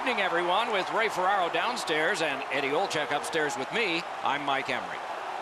evening, everyone, with Ray Ferraro downstairs and Eddie Olczyk upstairs with me. I'm Mike Emery.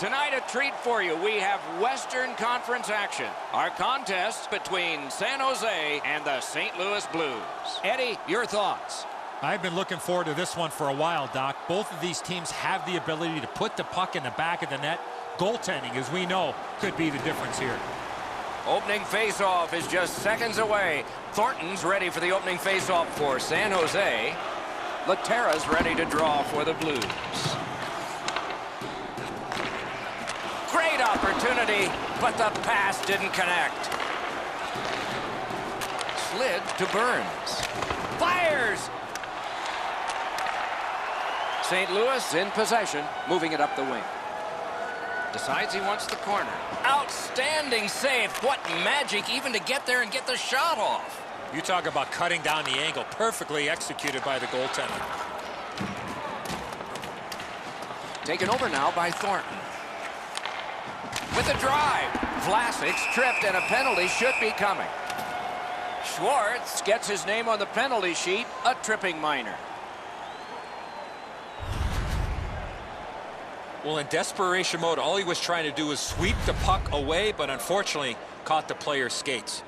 Tonight, a treat for you. We have Western Conference action. Our contest between San Jose and the St. Louis Blues. Eddie, your thoughts? I've been looking forward to this one for a while, Doc. Both of these teams have the ability to put the puck in the back of the net. Goaltending, as we know, could be the difference here. Opening faceoff is just seconds away. Thornton's ready for the opening faceoff for San Jose. Latera's ready to draw for the Blues. Great opportunity, but the pass didn't connect. Slid to Burns. Fires! St. Louis in possession, moving it up the wing. Decides he wants the corner. Outstanding save. What magic even to get there and get the shot off. You talk about cutting down the angle. Perfectly executed by the goaltender. Taken over now by Thornton. With a drive. Vlasic's tripped and a penalty should be coming. Schwartz gets his name on the penalty sheet. A tripping minor. Well, in desperation mode, all he was trying to do was sweep the puck away, but unfortunately caught the player's skates.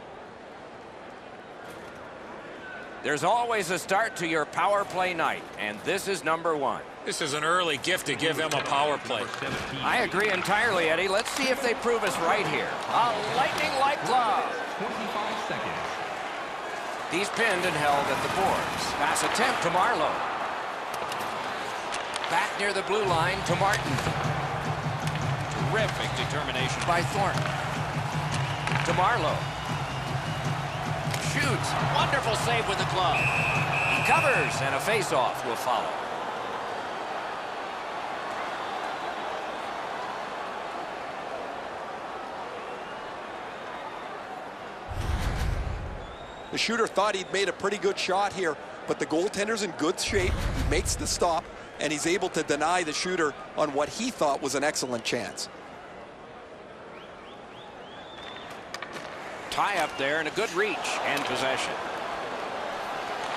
There's always a start to your power play night, and this is number one. This is an early gift to give him a power play. I agree entirely, Eddie. Let's see if they prove us right here. A lightning-like glove. 25 seconds. He's pinned and held at the boards. Pass attempt to Marlowe. Back near the blue line to Martin. Terrific determination by Thornton. To Marlowe. Shoots. Wonderful save with the glove. He covers, and a face-off will follow. The shooter thought he'd made a pretty good shot here, but the goaltender's in good shape. He makes the stop, and he's able to deny the shooter on what he thought was an excellent chance. Tie up there and a good reach and possession.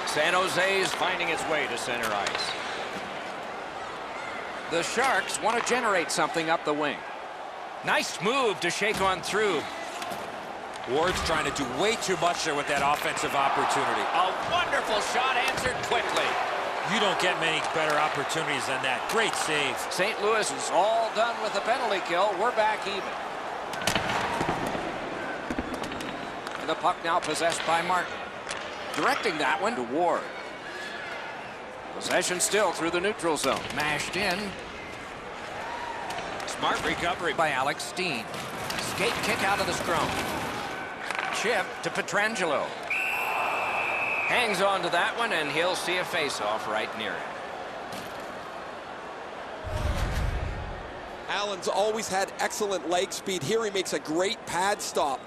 San Jose is finding its way to center ice. The Sharks want to generate something up the wing. Nice move to shake on through. Ward's trying to do way too much there with that offensive opportunity. A wonderful shot answered quickly. You don't get many better opportunities than that. Great save. St. Louis is all done with the penalty kill. We're back even. And the puck now possessed by Martin. Directing that one to Ward. Possession still through the neutral zone. Mashed in. Smart recovery by Alex Steen. Skate kick out of the scrum. Chip to Pietrangelo. Hangs on to that one, and he'll see a face-off right near him. Allen's always had excellent leg speed. Here he makes a great pad stop.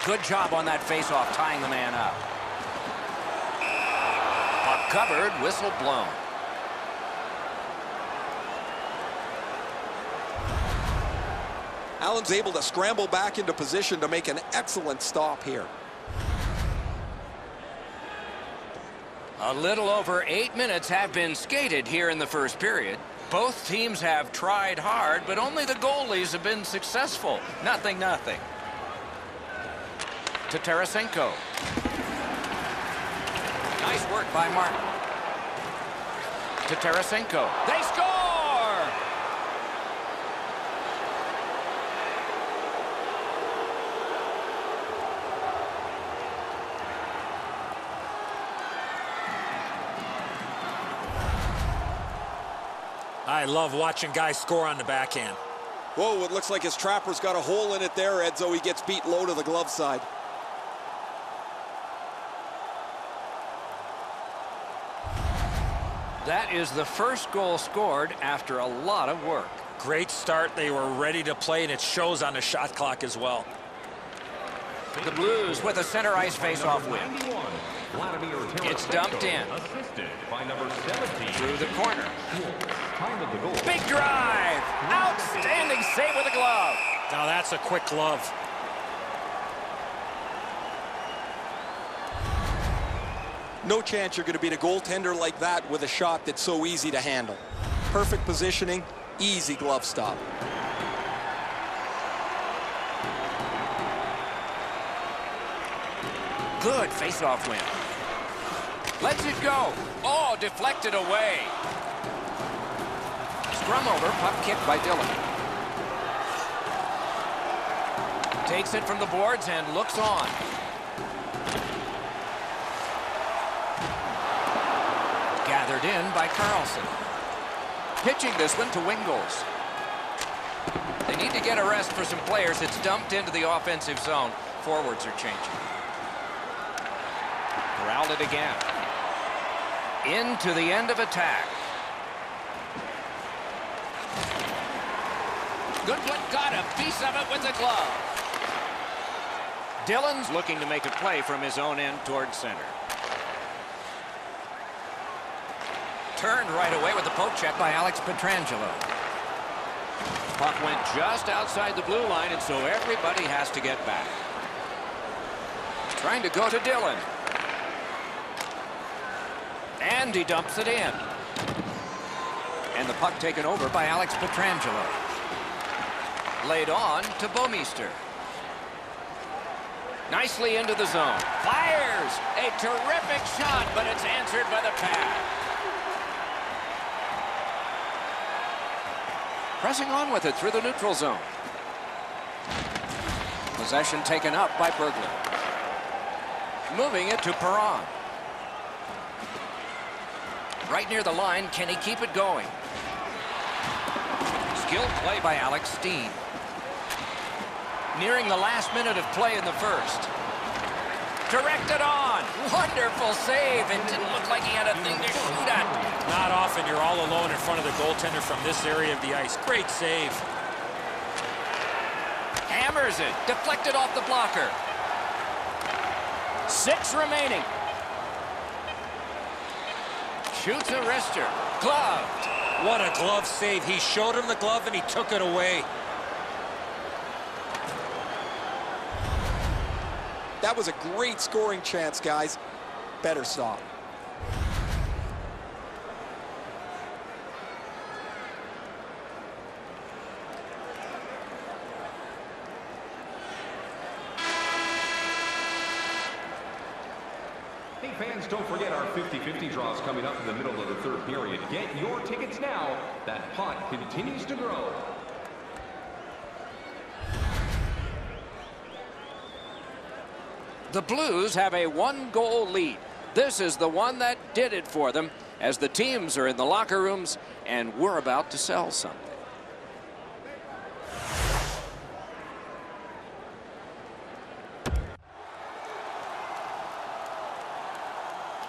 Good job on that face-off, tying the man up. Puck covered, whistle blown. Allen's able to scramble back into position to make an excellent stop here. A little over 8 minutes have been skated here in the first period. Both teams have tried hard, but only the goalies have been successful. Nothing. To Tarasenko. Nice work by Martin. To Tarasenko. They score! I love watching guys score on the backhand. Whoa, it looks like his trapper's got a hole in it there, Edzo. He gets beat low to the glove side. That is the first goal scored after a lot of work. Great start. They were ready to play, and it shows on the shot clock as well. The Blues with a center ice face-off win. Vladimir Tarasenko, It's dumped in. Assisted by number 17. Through the corner. Time of the goal. Big drive. Outstanding save with a glove. Now that's a quick glove. No chance you're going to beat a goaltender like that with a shot that's so easy to handle. Perfect positioning, easy glove stop. Good face-off win. Lets it go. Oh, deflected away. Scrum over, puck kicked by Dillon. Takes it from the boards and looks on. Gathered in by Carlson. Pitching this one to Wingles. They need to get a rest for some players. It's dumped into the offensive zone. Forwards are changing. Corralled it again. Into the end of attack. Goodwin got a piece of it with the glove. Dillon's looking to make a play from his own end towards center. Turned right away with the poke check by Alex Pietrangelo. Puck went just outside the blue line, and so everybody has to get back. Trying to go to Dillon. And he dumps it in. And the puck taken over by Alex Pietrangelo. Laid on to Bouwmeester. Nicely into the zone. Fires! A terrific shot, but it's answered by the pad. Pressing on with it through the neutral zone. Possession taken up by Berglund. Moving it to Perron. Right near the line, can he keep it going? Skilled play by Alex Steen. Nearing the last minute of play in the first. Directed on. Wonderful save. It didn't look like he had a thing to shoot at. Not often you're all alone in front of the goaltender from this area of the ice. Great save. Hammers it. Deflected off the blocker. 6 remaining. Shoots a wrister. Gloved. What a glove save. He showed him the glove and he took it away. That was a great scoring chance, guys. Better stop. Hey fans, don't forget our 50-50 draws coming up in the middle of the third period. Get your tickets now. That pot continues to grow. The Blues have a 1-goal lead. This is the one that did it for them as the teams are in the locker rooms and we're about to sell something.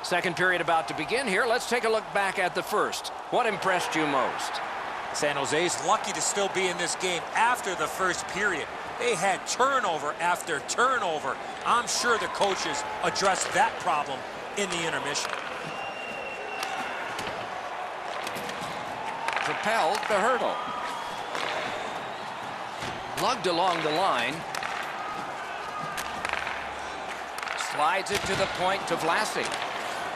Second period about to begin here. Let's take a look back at the first. What impressed you most? San Jose's lucky to still be in this game after the first period. They had turnover after turnover. I'm sure the coaches addressed that problem in the intermission. Propelled the hurdle. Lugged along the line. Slides it to the point to Vlasic.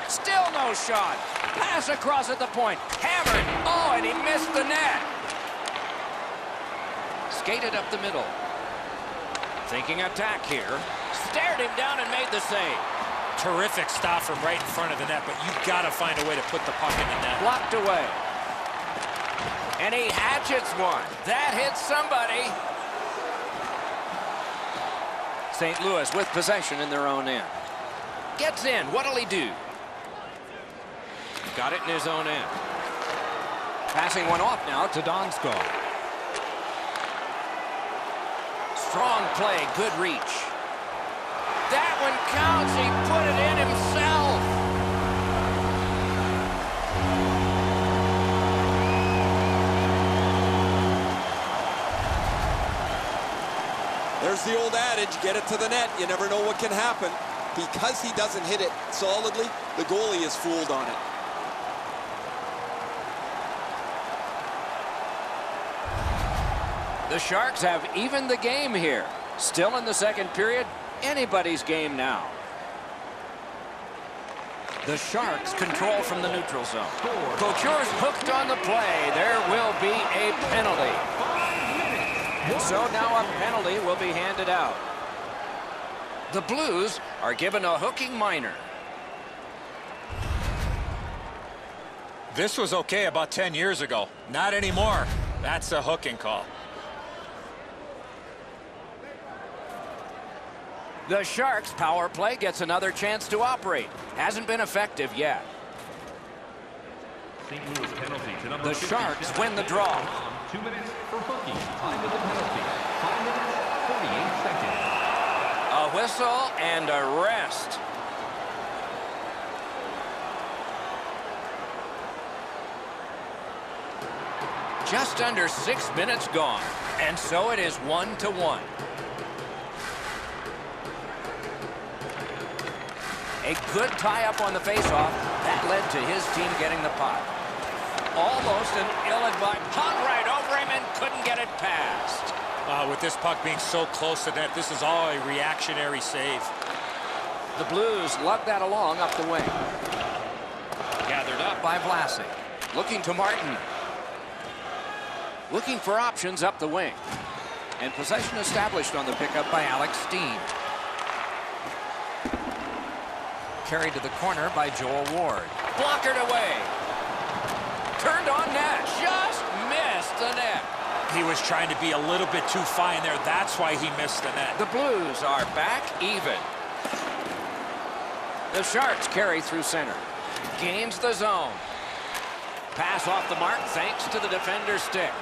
Still no shot. Pass across at the point. Hammered. Oh, and he missed the net. Skated up the middle. Thinking attack here. Stared him down and made the save. Terrific stop from right in front of the net, but you've got to find a way to put the puck in the net. Blocked away. And he hatchets one. That hits somebody. St. Louis with possession in their own end. Gets in. What'll he do? Got it in his own end. Passing one off now to Donskog. Strong play, good reach. That one counts. He put it in himself. There's the old adage, get it to the net. You never know what can happen. Because he doesn't hit it solidly, the goalie is fooled on it. The Sharks have evened the game here. Still in the second period, anybody's game now. The Sharks control from the neutral zone. Couture's hooked on the play. There will be a penalty. So now a penalty will be handed out. The Blues are given a hooking minor. This was okay about 10 years ago. Not anymore. That's a hooking call. The Sharks' power play gets another chance to operate. Hasn't been effective yet. St. Louis penalty to number The 50, Sharks Jeff win the draw. 2 minutes for hooking. Time of the penalty. 5 minutes, 48 seconds. A whistle and a rest. Just under 6 minutes gone. And so it is 1-1. A good tie-up on the face-off. That led to his team getting the puck. Almost an ill-advised puck right over him and couldn't get it past. With this puck being so close to net, this is all a reactionary save. The Blues lug that along up the wing. Gathered up by Vlasic. Looking to Martin. Looking for options up the wing. And possession established on the pickup by Alex Steen. Carried to the corner by Joel Ward. Blockered away. Turned on net. Just missed the net. He was trying to be a little bit too fine there. That's why he missed the net. The Blues are back even. The Sharks carry through center. Gains the zone. Pass off the mark thanks to the defender's stick.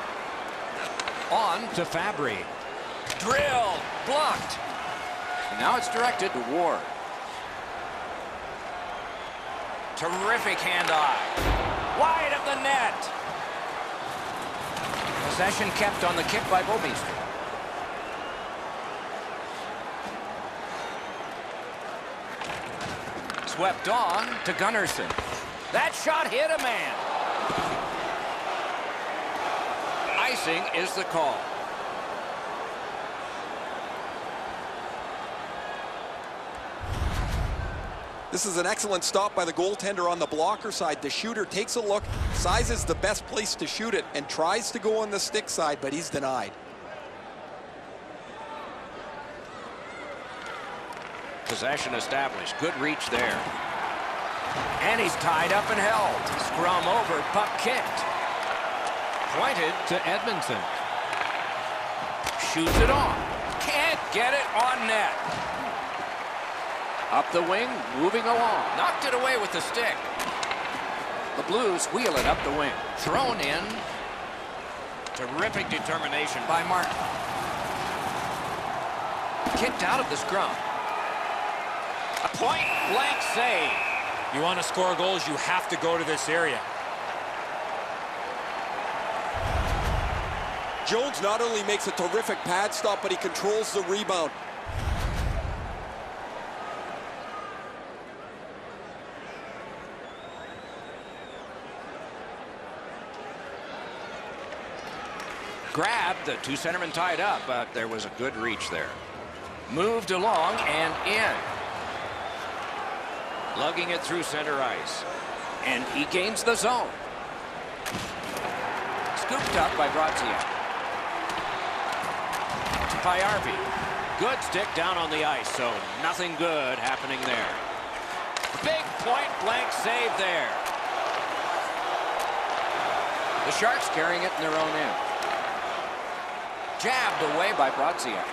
On to Fabry. Drill. Blocked. And now it's directed to Ward. Terrific hand-eye. Wide of the net. Possession kept on the kick by Bouwmeester. Swept on to Gunnarsson. That shot hit a man. Icing is the call. This is an excellent stop by the goaltender on the blocker side. The shooter takes a look, sizes the best place to shoot it, and tries to go on the stick side, but he's denied. Possession established. Good reach there. And he's tied up and held. Scrum over, puck kicked. Pointed to Edmondson. Shoots it on. Can't get it on net. Up the wing, moving along. Knocked it away with the stick. The Blues wheel it up the wing. Thrown in. Terrific determination by Martin. Kicked out of the scrum. A point-blank save. You want to score goals, you have to go to this area. Jones not only makes a terrific pad stop, but he controls the rebound. Grabbed, the two centermen tied up, but there was a good reach there. Moved along and in. Lugging it through center ice. And he gains the zone. Scooped up by Brodziak. Payarvi. Good stick down on the ice, so nothing good happening there. Big point-blank save there. The Sharks carrying it in their own end. Jabbed away by Brodziak.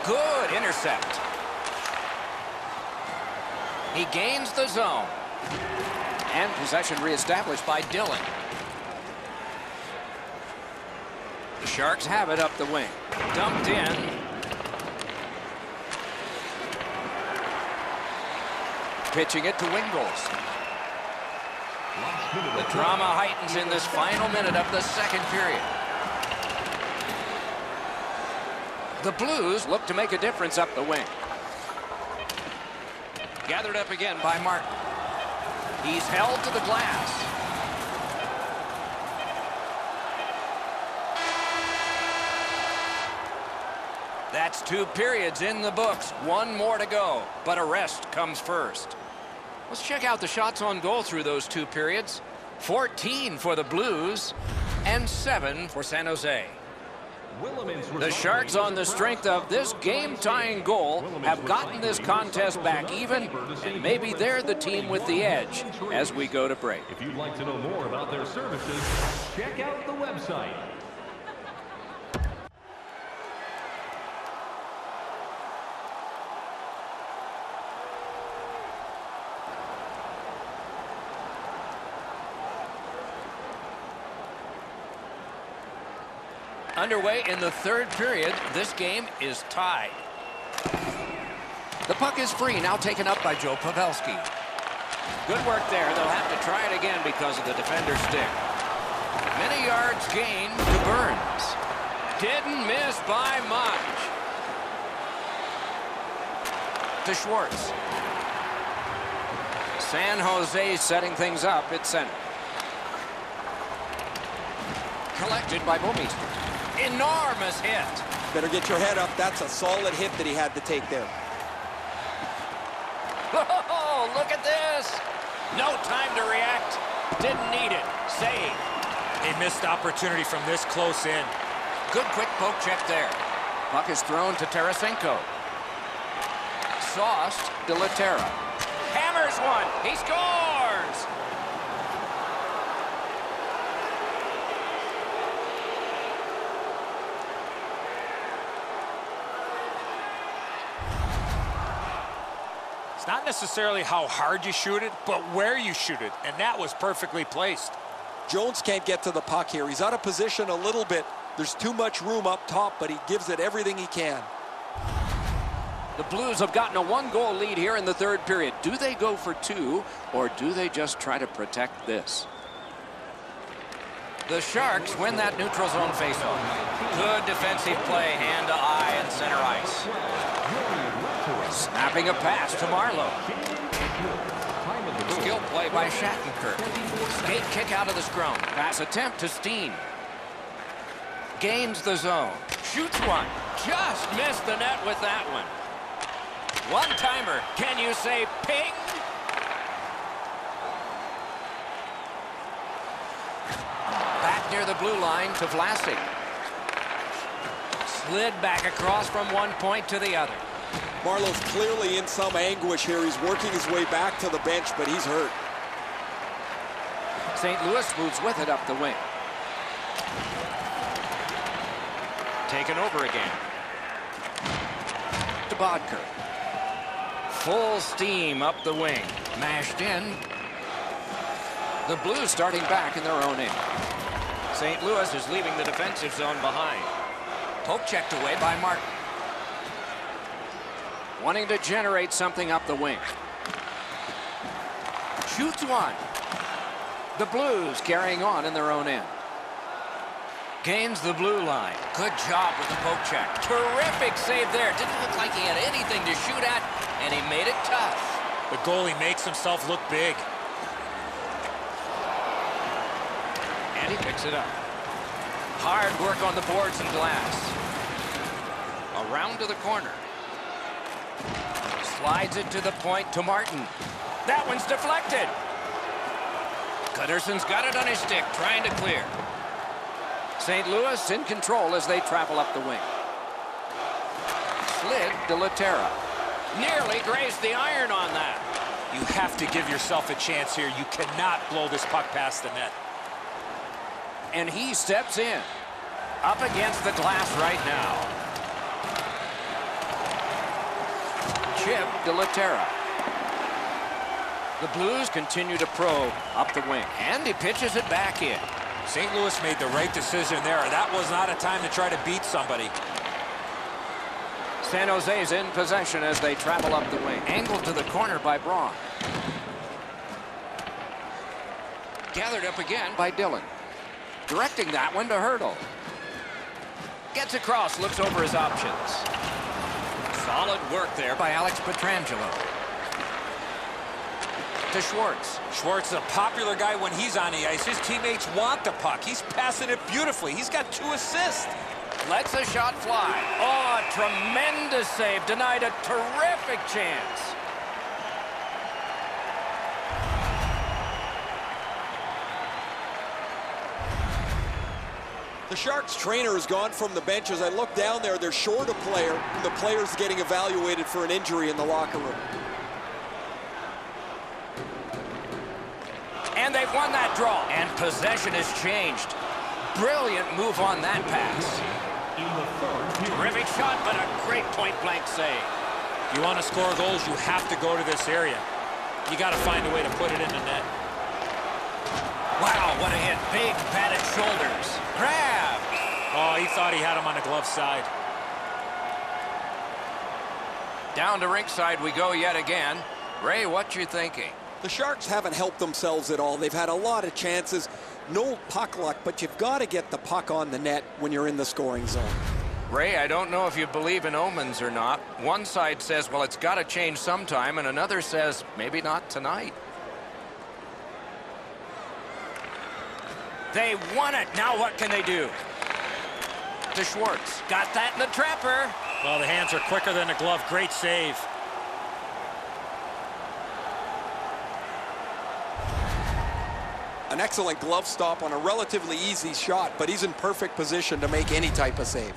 Good intercept. He gains the zone. And possession reestablished by Dillon. The Sharks have it up the wing. Dumped in. Pitching it to Wingles. The drama heightens in this final minute of the second period. The Blues look to make a difference up the wing. Gathered up again by Martin. He's held to the glass. That's 2 periods in the books. 1 more to go, but a rest comes first. Let's check out the shots on goal through those 2 periods. 14 for the Blues and 7 for San Jose. The Sharks, on the strength of this game-tying goal, have gotten this contest back even, and maybe they're the team with the edge as we go to break. If you'd like to know more about their services, check out the website. Underway in the 3rd period. This game is tied. The puck is free, now taken up by Joe Pavelski. Good work there. They'll have to try it again because of the defender's stick. Many yards gained to Burns. Didn't miss by much. To Schwartz. San Jose setting things up at center. Collected by Bouwmeester. Enormous hit. Better get your head up. That's a solid hit that he had to take there. Oh, look at this. No time to react. Didn't need it. Save. A missed opportunity from this close in. Good quick poke check there. Puck is thrown to Tarasenko. Sauced de la Terra. Hammers one. He scores. Not necessarily how hard you shoot it, but where you shoot it, and that was perfectly placed. Jones can't get to the puck here. He's out of position a little bit. There's too much room up top, but he gives it everything he can. The Blues have gotten a 1-goal lead here in the 3rd period. Do they go for 2, or do they just try to protect this? The Sharks win that neutral zone faceoff. Good defensive play, hand to eye and center ice. Snapping a pass to Marlowe. Skill play by Shattenkirk. Skate kick out of the scrum. Pass attempt to Steen. Gains the zone. Shoots one. Just missed the net with that one. One-timer. Can you say ping? Back near the blue line to Vlasic. Slid back across from one point to the other. Marlowe's clearly in some anguish here. He's working his way back to the bench, but he's hurt. St. Louis moves with it up the wing. Taken over again. To Bodker. Full steam up the wing. Mashed in. The Blues starting back in their own end. St. Louis is leaving the defensive zone behind. Poke checked away by Martin. Wanting to generate something up the wing. Shoots one. The Blues carrying on in their own end. Gains the blue line. Good job with the poke check. Terrific save there. Didn't look like he had anything to shoot at, and he made it tough. The goalie makes himself look big. And he picks it up. Hard work on the boards and glass. Around to the corner. Slides it to the point to Martin. That one's deflected. Gunnarson's got it on his stick, trying to clear. St. Louis in control as they travel up the wing. Slid de la Terra. Nearly grazed the iron on that. You have to give yourself a chance here. You cannot blow this puck past the net. And he steps in. Up against the glass right now. Chip de la Terra. The Blues continue to probe up the wing. And he pitches it back in. St. Louis made the right decision there. That was not a time to try to beat somebody. San Jose's in possession as they travel up the wing. Angled to the corner by Braun. Gathered up again by Dillon. Directing that one to Hurdle. Gets across, looks over his options. Solid work there by Alex Pietrangelo. To Schwartz. Schwartz is a popular guy when he's on the ice. His teammates want the puck. He's passing it beautifully. He's got 2 assists. lets a shot fly. Oh, a tremendous save. Denied a terrific chance. The Sharks trainer has gone from the bench. As I look down there, they're short a player, and the player's getting evaluated for an injury in the locker room. And they've won that draw. And possession has changed. Brilliant move on that pass. Terrific shot, but a great point-blank save. You want to score goals, you have to go to this area. You got to find a way to put it in the net. Wow, what a hit. Big padded shoulders. Grab. Oh, he thought he had him on the glove side. Down to rinkside we go yet again. Ray, what you thinking? The Sharks haven't helped themselves at all. They've had a lot of chances. No puck luck, but you've got to get the puck on the net when you're in the scoring zone. Ray, I don't know if you believe in omens or not. One side says, well, it's got to change sometime, and another says, maybe not tonight. They won it. Now what can they do? To Schwartz. Got that in the trapper. Well, the hands are quicker than the glove. Great save. An excellent glove stop on a relatively easy shot, but he's in perfect position to make any type of save.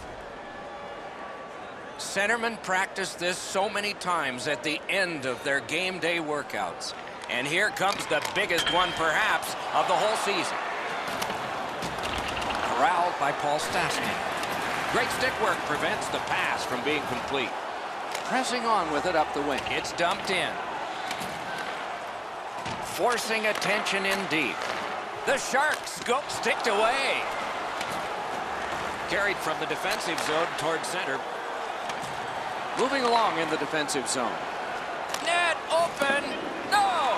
Centermen practice this so many times at the end of their game day workouts. And here comes the biggest one, perhaps, of the whole season. Corralled by Paul Stastny. Great stick work prevents the pass from being complete. Pressing on with it up the wing. It's dumped in. Forcing attention in deep. The Sharks go sticked away. Carried from the defensive zone toward center. Moving along in the defensive zone. Net open. No!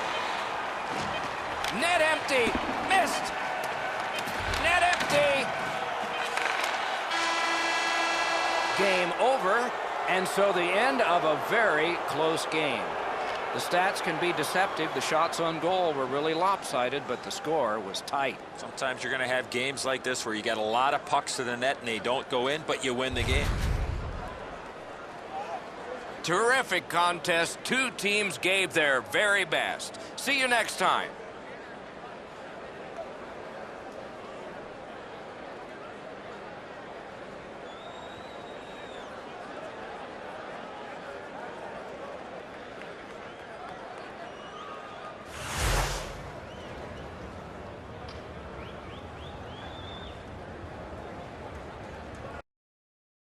Net empty. Missed. Net empty. Game over, and so the end of a very close game. The stats can be deceptive. The shots on goal were really lopsided, but the score was tight. Sometimes you're going to have games like this where you got a lot of pucks to the net and they don't go in, but you win the game. Terrific contest. Two teams gave their very best. See you next time.